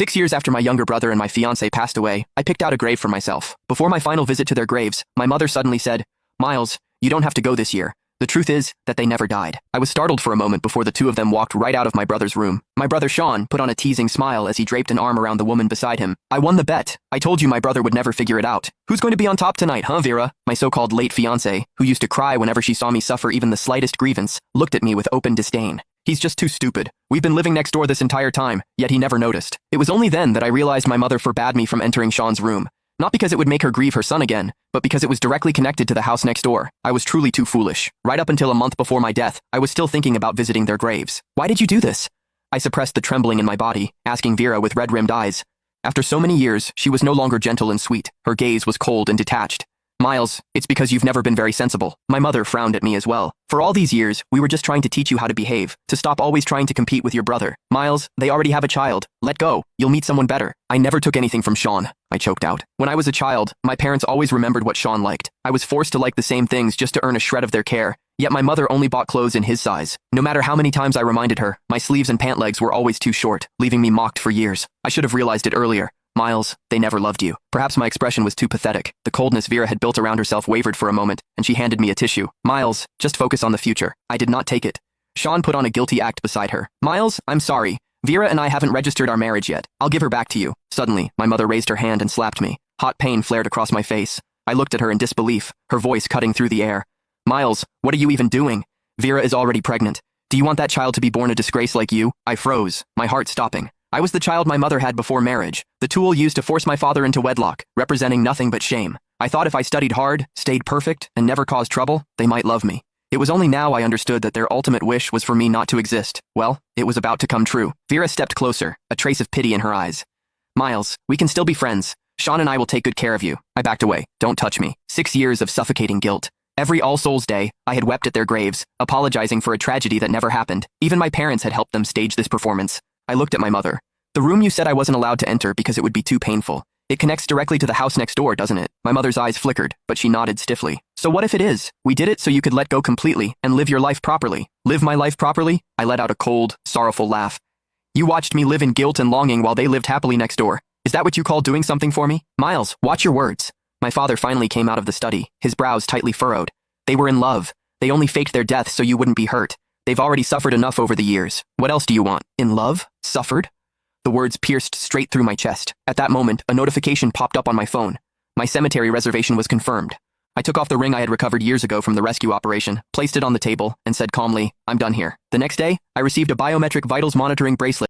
6 years after my younger brother and my fiancé passed away, I picked out a grave for myself. Before my final visit to their graves, my mother suddenly said, "Miles, you don't have to go this year." The truth is that they never died. I was startled for a moment before the two of them walked right out of my brother's room. My brother Sean put on a teasing smile as he draped an arm around the woman beside him. "I won the bet. I told you my brother would never figure it out. Who's going to be on top tonight, huh, Vera?" My so-called late fiancé, who used to cry whenever she saw me suffer even the slightest grievance, looked at me with open disdain. "He's just too stupid. We've been living next door this entire time, yet he never noticed." It was only then that I realized my mother forbade me from entering Sean's room. Not because it would make her grieve her son again, but because it was directly connected to the house next door. I was truly too foolish. Right up until a month before my death, I was still thinking about visiting their graves. "Why did you do this?" I suppressed the trembling in my body, asking Vera with red-rimmed eyes. After so many years, she was no longer gentle and sweet. Her gaze was cold and detached. "Miles, it's because you've never been very sensible." My mother frowned at me as well. "For all these years, we were just trying to teach you how to behave, to stop always trying to compete with your brother. Miles, they already have a child. Let go. You'll meet someone better." "I never took anything from Sean," I choked out. "When I was a child, my parents always remembered what Sean liked. I was forced to like the same things just to earn a shred of their care. Yet my mother only bought clothes in his size. No matter how many times I reminded her, my sleeves and pant legs were always too short, leaving me mocked for years. I should have realized it earlier. Miles, they never loved you." Perhaps my expression was too pathetic. The coldness Vera had built around herself wavered for a moment, and she handed me a tissue. "Miles, just focus on the future." I did not take it. Sean put on a guilty act beside her. "Miles, I'm sorry. Vera and I haven't registered our marriage yet. I'll give her back to you." Suddenly, my mother raised her hand and slapped me. Hot pain flared across my face. I looked at her in disbelief, her voice cutting through the air. "Miles, what are you even doing? Vera is already pregnant. Do you want that child to be born a disgrace like you?" I froze, my heart stopping. I was the child my mother had before marriage, the tool used to force my father into wedlock, representing nothing but shame. I thought if I studied hard, stayed perfect, and never caused trouble, they might love me. It was only now I understood that their ultimate wish was for me not to exist. Well, it was about to come true. Vera stepped closer, a trace of pity in her eyes. "Miles, we can still be friends. Sean and I will take good care of you." I backed away. "Don't touch me." 6 years of suffocating guilt. Every All Souls Day, I had wept at their graves, apologizing for a tragedy that never happened. Even my parents had helped them stage this performance. I looked at my mother. "The room you said I wasn't allowed to enter because it would be too painful. It connects directly to the house next door, doesn't it?" My mother's eyes flickered, but she nodded stiffly. "So what if it is? We did it so you could let go completely and live your life properly." "Live my life properly?" I let out a cold, sorrowful laugh. "You watched me live in guilt and longing while they lived happily next door. Is that what you call doing something for me?" "Miles, watch your words." My father finally came out of the study, his brows tightly furrowed. "They were in love. They only faked their death so you wouldn't be hurt. They've already suffered enough over the years. What else do you want?" "In love? Suffered?" The words pierced straight through my chest. At that moment, a notification popped up on my phone. My cemetery reservation was confirmed. I took off the ring I had recovered years ago from the rescue operation, placed it on the table, and said calmly, "I'm done here." The next day, I received a biometric vitals monitoring bracelet.